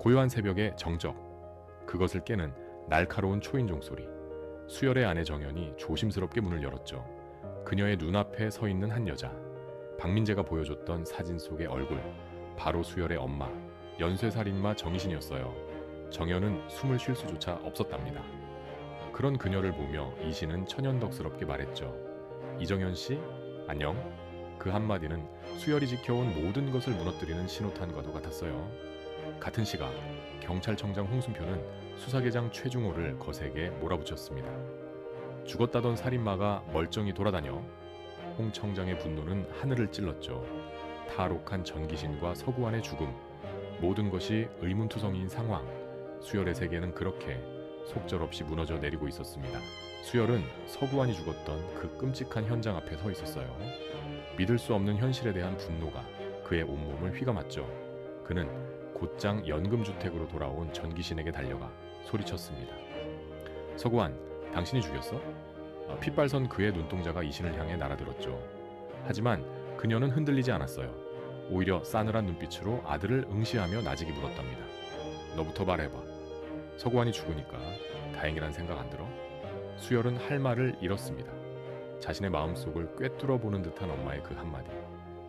고요한 새벽의 정적, 그것을 깨는 날카로운 초인종 소리. 수열의 아내 정연이 조심스럽게 문을 열었죠. 그녀의 눈앞에 서 있는 한 여자. 박민재가 보여줬던 사진 속의 얼굴. 바로 수열의 엄마, 연쇄살인마 정희신이었어요. 정연은 숨을 쉴 수조차 없었답니다. 그런 그녀를 보며 이신은 천연덕스럽게 말했죠. 이정연 씨, 안녕. 그 한마디는 수열이 지켜온 모든 것을 무너뜨리는 신호탄과도 같았어요. 같은 시각, 경찰청장 홍순표는 수사계장 최중호를 거세게 몰아붙였습니다. 죽었다던 살인마가 멀쩡히 돌아다녀. 홍 청장의 분노는 하늘을 찔렀죠. 탈옥한 전기신과 서구환의 죽음, 모든 것이 의문투성이인 상황. 수열의 세계는 그렇게 속절없이 무너져 내리고 있었습니다. 수열은 서구환이 죽었던 그 끔찍한 현장 앞에 서 있었어요. 믿을 수 없는 현실에 대한 분노가 그의 온몸을 휘감았죠. 그는 곧장 연금주택으로 돌아온 전기신에게 달려가 소리쳤습니다. 서구환, 당신이 죽였어? 핏발선 그의 눈동자가 이신을 향해 날아들었죠. 하지만 그녀는 흔들리지 않았어요. 오히려 싸늘한 눈빛으로 아들을 응시하며 나직이 물었답니다. 너부터 말해봐. 서구환이 죽으니까 다행이란 생각 안 들어? 수열은 할 말을 잃었습니다. 자신의 마음속을 꿰뚫어 보는 듯한 엄마의 그 한마디.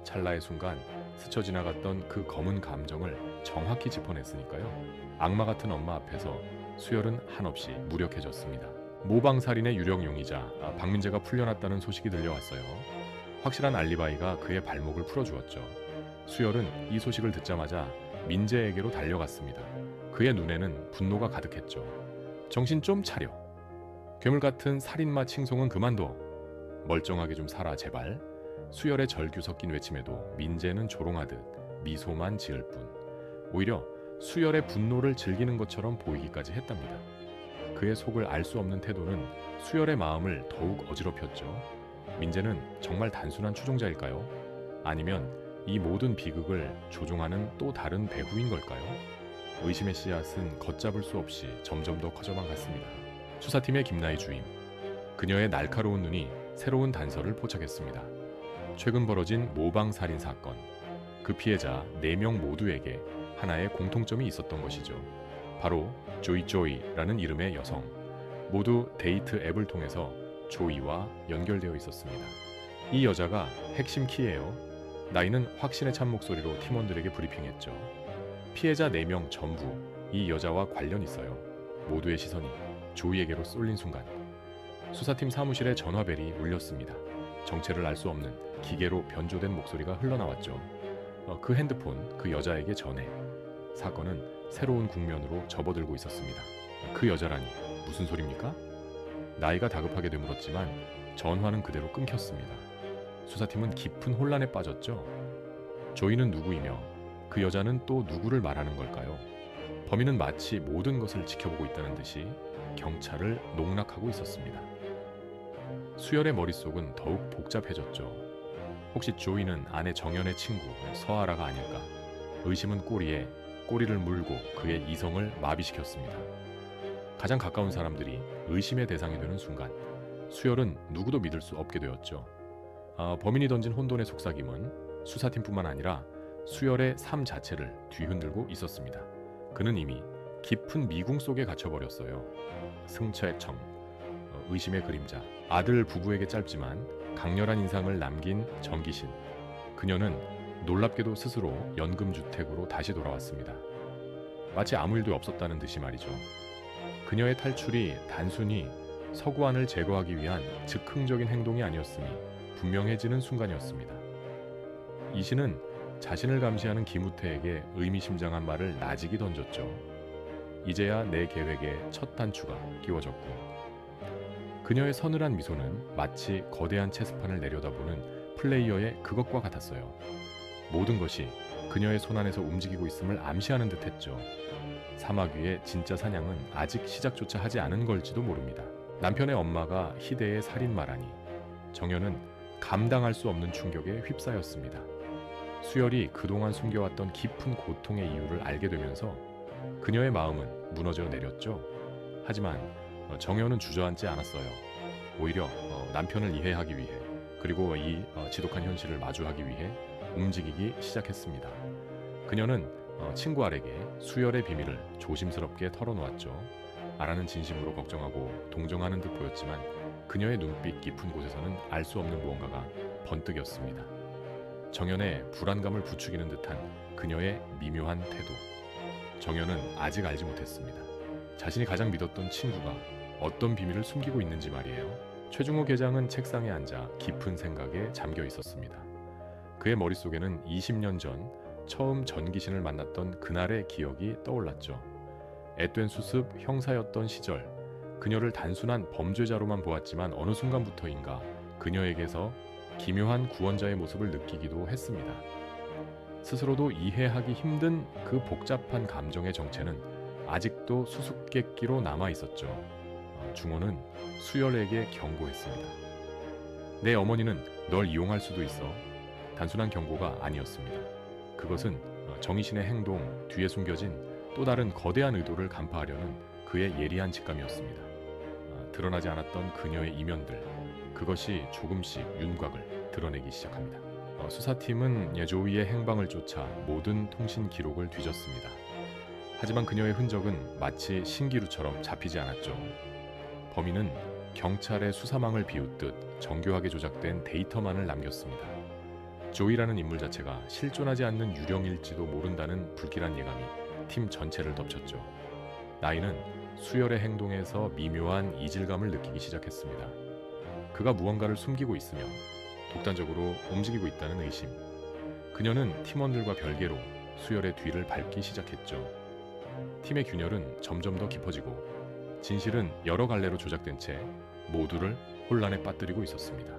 찰나의 순간 스쳐 지나갔던 그 검은 감정을 정확히 짚어냈으니까요. 악마 같은 엄마 앞에서 수열은 한없이 무력해졌습니다. 모방살인의 유력 용의자 박민재가 풀려났다는 소식이 들려왔어요. 확실한 알리바이가 그의 발목을 풀어주었죠. 수열은 이 소식을 듣자마자 민재에게로 달려갔습니다. 그의 눈에는 분노가 가득했죠. 정신 좀 차려. 괴물 같은 살인마 칭송은 그만둬. 멀쩡하게 좀 살아 제발. 수열의 절규 섞인 외침에도 민재는 조롱하듯 미소만 지을 뿐. 오히려 수열의 분노를 즐기는 것처럼 보이기까지 했답니다. 그의 속을 알 수 없는 태도는 수열의 마음을 더욱 어지럽혔죠. 민재는 정말 단순한 추종자일까요? 아니면 이 모든 비극을 조종하는 또 다른 배후인 걸까요? 의심의 씨앗은 걷잡을 수 없이 점점 더 커져만 갔습니다. 수사팀의 김나희 주임. 그녀의 날카로운 눈이 새로운 단서를 포착했습니다. 최근 벌어진 모방살인 사건. 그 피해자 4명 모두에게 하나의 공통점이 있었던 것이죠. 바로 조이라는 이름의 여성. 모두 데이트 앱을 통해서 조이와 연결되어 있었습니다. 이 여자가 핵심 키예요. 나이는 확신에 찬 목소리로 팀원들에게 브리핑했죠. 피해자 4명 전부 이 여자와 관련 있어요. 모두의 시선이 조이에게로 쏠린 순간 수사팀 사무실에 전화벨이 울렸습니다. 정체를 알 수 없는 기계로 변조된 목소리가 흘러나왔죠. 그 핸드폰 그 여자에게 전해. 사건은 새로운 국면으로 접어들고 있었습니다. 그 여자라니 무슨 소립니까? 나이가 다급하게 되물었지만 전화는 그대로 끊겼습니다. 수사팀은 깊은 혼란에 빠졌죠. 조이는 누구이며 그 여자는 또 누구를 말하는 걸까요? 범인은 마치 모든 것을 지켜보고 있다는 듯이 경찰을 농락하고 있었습니다. 수열의 머릿속은 더욱 복잡해졌죠. 혹시 조이는 아내 정연의 친구 서아라가 아닐까? 의심은 꼬리에 꼬리를 물고 그의 이성을 마비시켰습니다. 가장 가까운 사람들이 의심의 대상이 되는 순간 수열은 누구도 믿을 수 없게 되었죠. 범인이 던진 혼돈의 속삭임은 수사팀뿐만 아니라 수열의 삶 자체를 뒤흔들고 있었습니다. 그는 이미 깊은 미궁 속에 갇혀버렸어요. 승처청, 의심의 그림자, 아들 부부에게 짧지만 강렬한 인상을 남긴 전기신. 그녀는 놀랍게도 스스로 연금주택으로 다시 돌아왔습니다. 마치 아무 일도 없었다는 듯이 말이죠. 그녀의 탈출이 단순히 서구환을 제거하기 위한 즉흥적인 행동이 아니었음이 분명해지는 순간이었습니다. 이신은 자신을 감시하는 김우태에게 의미심장한 말을 나직이 던졌죠. 이제야 내 계획에 첫 단추가 끼워졌고. 그녀의 서늘한 미소는 마치 거대한 체스판을 내려다보는 플레이어의 그것과 같았어요. 모든 것이 그녀의 손안에서 움직이고 있음을 암시하는 듯했죠. 사막 위의 진짜 사냥은 아직 시작조차 하지 않은 걸지도 모릅니다. 남편의 엄마가 희대의 살인마라니. 정연은 감당할 수 없는 충격에 휩싸였습니다. 수열이 그동안 숨겨왔던 깊은 고통의 이유를 알게 되면서 그녀의 마음은 무너져 내렸죠. 하지만 정연은 주저앉지 않았어요. 오히려 남편을 이해하기 위해, 그리고 이 지독한 현실을 마주하기 위해 움직이기 시작했습니다. 그녀는 친구 알에게 수열의 비밀을 조심스럽게 털어놓았죠. 아라는 진심으로 걱정하고 동정하는 듯 보였지만 그녀의 눈빛 깊은 곳에서는 알 수 없는 무언가가 번뜩였습니다. 정연의 불안감을 부추기는 듯한 그녀의 미묘한 태도. 정연은 아직 알지 못했습니다. 자신이 가장 믿었던 친구가 어떤 비밀을 숨기고 있는지 말이에요. 최중호 계장은 책상에 앉아 깊은 생각에 잠겨 있었습니다. 그의 머릿속에는 20년 전 처음 전기신을 만났던 그날의 기억이 떠올랐죠. 앳된 수습 형사였던 시절, 그녀를 단순한 범죄자로만 보았지만 어느 순간부터인가 그녀에게서 기묘한 구원자의 모습을 느끼기도 했습니다. 스스로도 이해하기 힘든 그 복잡한 감정의 정체는 아직도 수수께끼로 남아 있었죠. 중호는 수열에게 경고했습니다. 내 어머니는 널 이용할 수도 있어. 단순한 경고가 아니었습니다. 그것은 정희신의 행동 뒤에 숨겨진 또 다른 거대한 의도를 간파하려는 그의 예리한 직감이었습니다. 드러나지 않았던 그녀의 이면들, 그것이 조금씩 윤곽을 드러내기 시작합니다. 수사팀은 조이의 행방을 쫓아 모든 통신 기록을 뒤졌습니다. 하지만 그녀의 흔적은 마치 신기루처럼 잡히지 않았죠. 범인은 경찰의 수사망을 비웃듯 정교하게 조작된 데이터만을 남겼습니다. 조이라는 인물 자체가 실존하지 않는 유령일지도 모른다는 불길한 예감이 팀 전체를 덮쳤죠. 나이는 수열의 행동에서 미묘한 이질감을 느끼기 시작했습니다. 그가 무언가를 숨기고 있으며 독단적으로 움직이고 있다는 의심. 그녀는 팀원들과 별개로 수열의 뒤를 밟기 시작했죠. 팀의 균열은 점점 더 깊어지고 진실은 여러 갈래로 조작된 채 모두를 혼란에 빠뜨리고 있었습니다.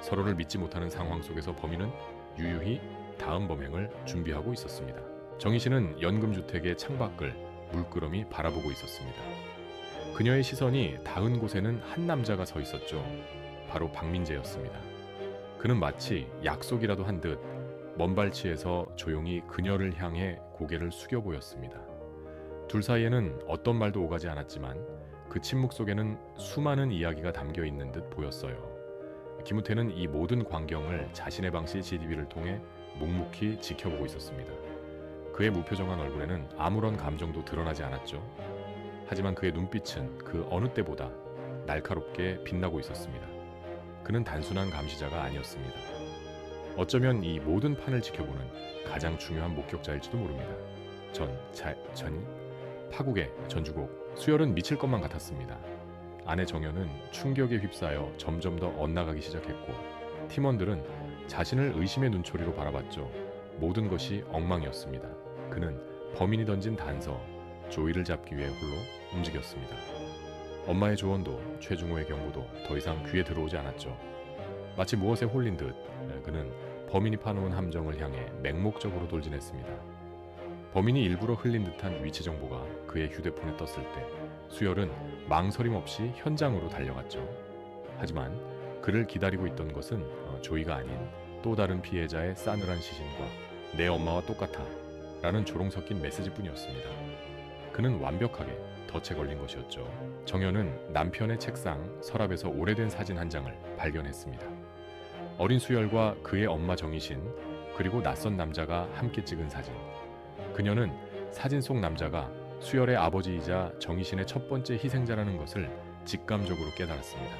서로를 믿지 못하는 상황 속에서 범인은 유유히 다음 범행을 준비하고 있었습니다. 정희신은 연금주택의 창밖을 물끄러미 바라보고 있었습니다. 그녀의 시선이 닿은 곳에는 한 남자가 서 있었죠. 바로 박민재였습니다. 그는 마치 약속이라도 한 듯 먼발치에서 조용히 그녀를 향해 고개를 숙여 보였습니다. 둘 사이에는 어떤 말도 오가지 않았지만 그 침묵 속에는 수많은 이야기가 담겨 있는 듯 보였어요. 김우태는 이 모든 광경을 자신의 방 CCTV를 통해 묵묵히 지켜보고 있었습니다. 그의 무표정한 얼굴에는 아무런 감정도 드러나지 않았죠. 하지만 그의 눈빛은 그 어느 때보다 날카롭게 빛나고 있었습니다. 그는 단순한 감시자가 아니었습니다. 어쩌면 이 모든 판을 지켜보는 가장 중요한 목격자일지도 모릅니다. 파국의 전주곡. 수열은 미칠 것만 같았습니다. 아내 정연은 충격에 휩싸여 점점 더 엇나가기 시작했고 팀원들은 자신을 의심의 눈초리로 바라봤죠. 모든 것이 엉망이었습니다. 그는 범인이 던진 단서, 조이를 잡기 위해 홀로 움직였습니다. 엄마의 조언도 최중호의 경고도 더 이상 귀에 들어오지 않았죠. 마치 무엇에 홀린 듯 그는 범인이 파놓은 함정을 향해 맹목적으로 돌진했습니다. 범인이 일부러 흘린 듯한 위치 정보가 그의 휴대폰에 떴을 때 수열은 망설임 없이 현장으로 달려갔죠. 하지만 그를 기다리고 있던 것은 조이가 아닌 또 다른 피해자의 싸늘한 시신과 내 엄마와 똑같아 라는 조롱 섞인 메시지뿐이었습니다. 그는 완벽하게 덫에 걸린 것이었죠. 정연은 남편의 책상 서랍에서 오래된 사진 한 장을 발견했습니다. 어린 수열과 그의 엄마 정희신 그리고 낯선 남자가 함께 찍은 사진. 그녀는 사진 속 남자가 수열의 아버지이자 정희신의 첫 번째 희생자라는 것을 직감적으로 깨달았습니다.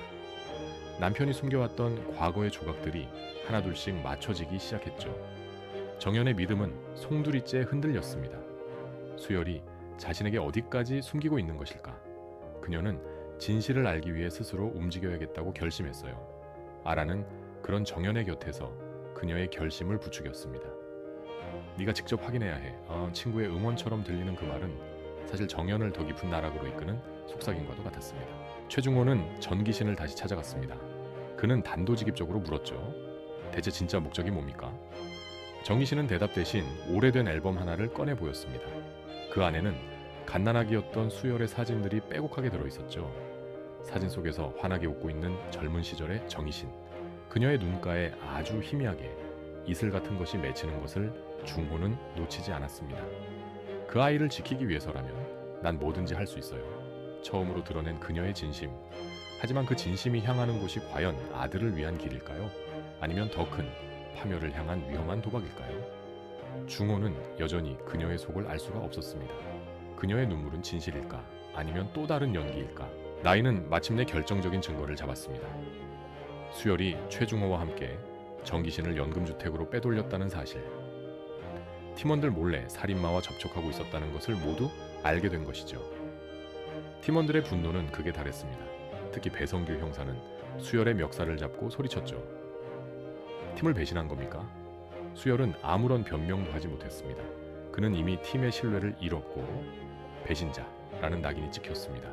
남편이 숨겨왔던 과거의 조각들이 하나둘씩 맞춰지기 시작했죠. 정연의 믿음은 송두리째 흔들렸습니다. 수열이 자신에게 어디까지 숨기고 있는 것일까? 그녀는 진실을 알기 위해 스스로 움직여야겠다고 결심했어요. 아라는 그런 정연의 곁에서 그녀의 결심을 부추겼습니다. 네가 직접 확인해야 해. 친구의 응원처럼 들리는 그 말은 사실 정연을 더 깊은 나락으로 이끄는 속삭임과도 같았습니다. 최중호는 전기신을 다시 찾아갔습니다. 그는 단도직입적으로 물었죠. 대체 진짜 목적이 뭡니까? 정희신은 대답 대신 오래된 앨범 하나를 꺼내 보였습니다. 그 안에는 갓난아기였던 수열의 사진들이 빼곡하게 들어있었죠. 사진 속에서 환하게 웃고 있는 젊은 시절의 정희신. 그녀의 눈가에 아주 희미하게 이슬 같은 것이 맺히는 것을 중호는 놓치지 않았습니다. 그 아이를 지키기 위해서라면 난 뭐든지 할 수 있어요. 처음으로 드러낸 그녀의 진심. 하지만 그 진심이 향하는 곳이 과연 아들을 위한 길일까요? 아니면 더 큰 파멸을 향한 위험한 도박일까요? 중호는 여전히 그녀의 속을 알 수가 없었습니다. 그녀의 눈물은 진실일까? 아니면 또 다른 연기일까? 나이는 마침내 결정적인 증거를 잡았습니다. 수열이 최중호와 함께 정기신을 연금주택으로 빼돌렸다는 사실. 팀원들 몰래 살인마와 접촉하고 있었다는 것을 모두 알게 된 것이죠. 팀원들의 분노는 극에 달했습니다. 특히 배성규 형사는 수열의 멱살을 잡고 소리쳤죠. 팀을 배신한 겁니까? 수열은 아무런 변명도 하지 못했습니다. 그는 이미 팀의 신뢰를 잃었고 배신자라는 낙인이 찍혔습니다.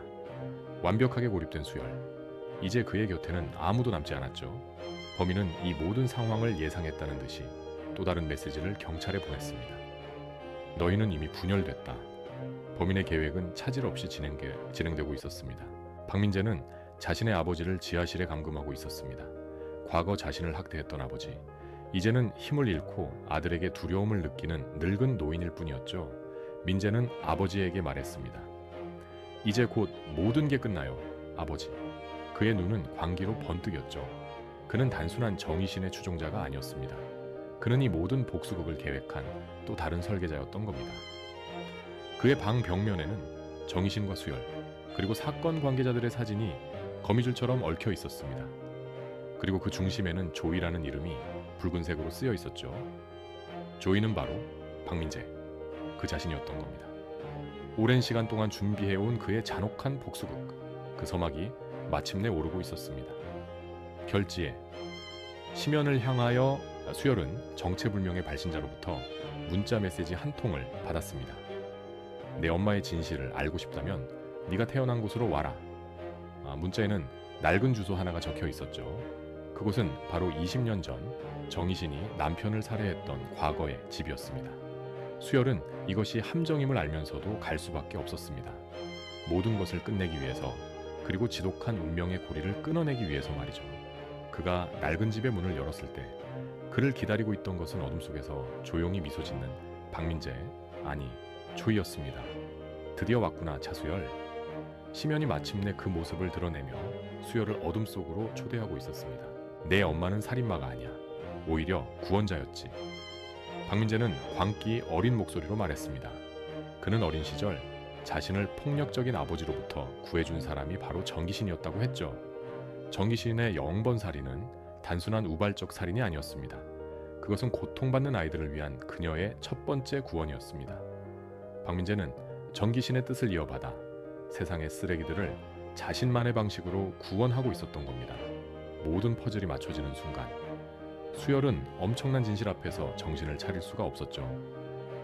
완벽하게 고립된 수열. 이제 그의 곁에는 아무도 남지 않았죠. 범인은 이 모든 상황을 예상했다는 듯이 또 다른 메시지를 경찰에 보냈습니다. 너희는 이미 분열됐다. 범인의 계획은 차질 없이 진행되고 있었습니다. 박민재는 자신의 아버지를 지하실에 감금하고 있었습니다. 과거 자신을 학대했던 아버지. 이제는 힘을 잃고 아들에게 두려움을 느끼는 늙은 노인일 뿐이었죠. 민재는 아버지에게 말했습니다. 이제 곧 모든 게 끝나요, 아버지. 그의 눈은 광기로 번뜩였죠. 그는 단순한 정의신의 추종자가 아니었습니다. 그는 이 모든 복수극을 계획한 또 다른 설계자였던 겁니다. 그의 방 벽면에는 정의신과 수열, 그리고 사건 관계자들의 사진이 거미줄처럼 얽혀 있었습니다. 그리고 그 중심에는 조이라는 이름이 붉은색으로 쓰여 있었죠. 조이는 바로 박민재, 그 자신이었던 겁니다. 오랜 시간 동안 준비해온 그의 잔혹한 복수극, 그 서막이 마침내 오르고 있었습니다. 결지에 심연을 향하여 수열은 정체불명의 발신자로부터 문자 메시지 한 통을 받았습니다. 내 엄마의 진실을 알고 싶다면 네가 태어난 곳으로 와라. 문자에는 낡은 주소 하나가 적혀 있었죠. 그곳은 바로 20년 전 정희신이 남편을 살해했던 과거의 집이었습니다. 수열은 이것이 함정임을 알면서도 갈 수밖에 없었습니다. 모든 것을 끝내기 위해서, 그리고 지독한 운명의 고리를 끊어내기 위해서 말이죠. 그가 낡은 집의 문을 열었을 때 그를 기다리고 있던 것은 어둠 속에서 조용히 미소 짓는 박민재, 아니 조이였습니다. 드디어 왔구나, 차수열. 심연이 마침내 그 모습을 드러내며 수열을 어둠 속으로 초대하고 있었습니다. 내 엄마는 살인마가 아니야. 오히려 구원자였지. 박민재는 광기 어린 목소리로 말했습니다. 그는 어린 시절 자신을 폭력적인 아버지로부터 구해준 사람이 바로 정기신이었다고 했죠. 정기신의 0번 살인은 단순한 우발적 살인이 아니었습니다. 그것은 고통받는 아이들을 위한 그녀의 첫 번째 구원이었습니다. 박민재는 정기신의 뜻을 이어받아 세상의 쓰레기들을 자신만의 방식으로 구원하고 있었던 겁니다. 모든 퍼즐이 맞춰지는 순간 수열은 엄청난 진실 앞에서 정신을 차릴 수가 없었죠.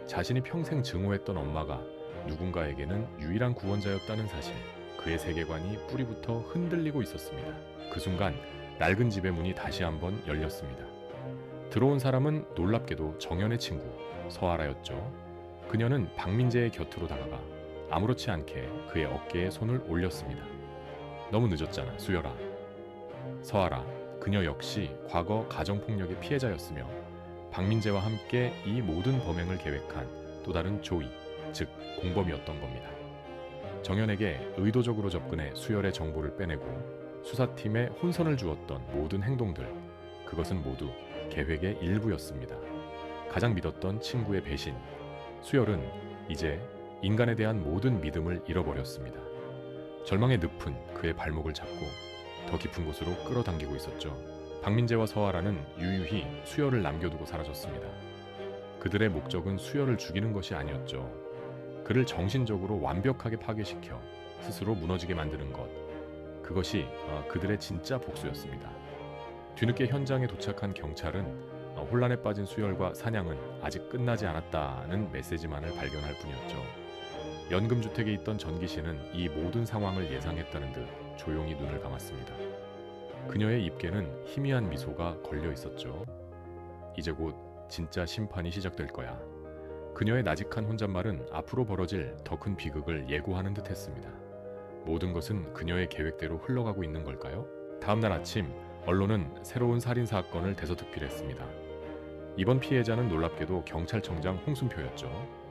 자신이 평생 증오했던 엄마가 누군가에게는 유일한 구원자였다는 사실, 그의 세계관이 뿌리부터 흔들리고 있었습니다. 그 순간 낡은 집의 문이 다시 한번 열렸습니다. 들어온 사람은 놀랍게도 정연의 친구 서아라였죠. 그녀는 박민재의 곁으로 다가가 아무렇지 않게 그의 어깨에 손을 올렸습니다. 너무 늦었잖아, 수열아. 서아라, 그녀 역시 과거 가정폭력의 피해자였으며 박민재와 함께 이 모든 범행을 계획한 또 다른 조이, 즉 공범이었던 겁니다. 정연에게 의도적으로 접근해 수열의 정보를 빼내고 수사팀에 혼선을 주었던 모든 행동들, 그것은 모두 계획의 일부였습니다. 가장 믿었던 친구의 배신, 수열은 이제 인간에 대한 모든 믿음을 잃어버렸습니다. 절망의 늪은 그의 발목을 잡고 더 깊은 곳으로 끌어당기고 있었죠. 박민재와 서아라는 유유히 수열을 남겨두고 사라졌습니다. 그들의 목적은 수열을 죽이는 것이 아니었죠. 그를 정신적으로 완벽하게 파괴시켜 스스로 무너지게 만드는 것, 그것이 그들의 진짜 복수였습니다. 뒤늦게 현장에 도착한 경찰은 혼란에 빠진 수열과 사냥은 아직 끝나지 않았다는 메시지만을 발견할 뿐이었죠. 연금주택에 있던 전기신은 이 모든 상황을 예상했다는 듯 조용히 눈을 감았습니다. 그녀의 입계는 희미한 미소가 걸려 있었죠. 이제 곧 진짜 심판이 시작될 거야. 그녀의 나직한 혼잣말은 앞으로 벌어질 더 큰 비극을 예고하는 듯 했습니다. 모든 것은 그녀의 계획대로 흘러가고 있는 걸까요? 다음날 아침 언론은 새로운 살인사건을 대서특필했습니다. 이번 피해자는 놀랍게도 경찰청장 홍순표였죠.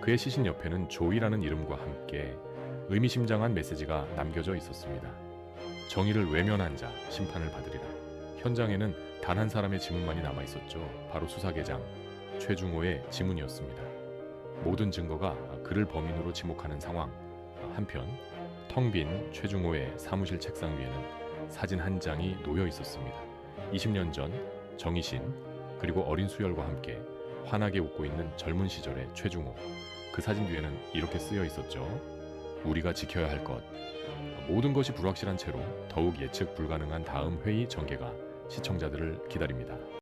그의 시신 옆에는 조이라는 이름과 함께 의미심장한 메시지가 남겨져 있었습니다. 정의를 외면한 자 심판을 받으리라. 현장에는 단 한 사람의 지문만이 남아있었죠. 바로 수사계장 최중호의 지문이었습니다. 모든 증거가 그를 범인으로 지목하는 상황. 한편 텅 빈 최중호의 사무실 책상 위에는 사진 한 장이 놓여 있었습니다. 20년 전 정희신 그리고 어린 수열과 함께 환하게 웃고 있는 젊은 시절의 최중호. 그 사진 뒤에는 이렇게 쓰여 있었죠. 우리가 지켜야 할 것. 모든 것이 불확실한 채로 더욱 예측 불가능한 다음 회의 전개가 시청자들을 기다립니다.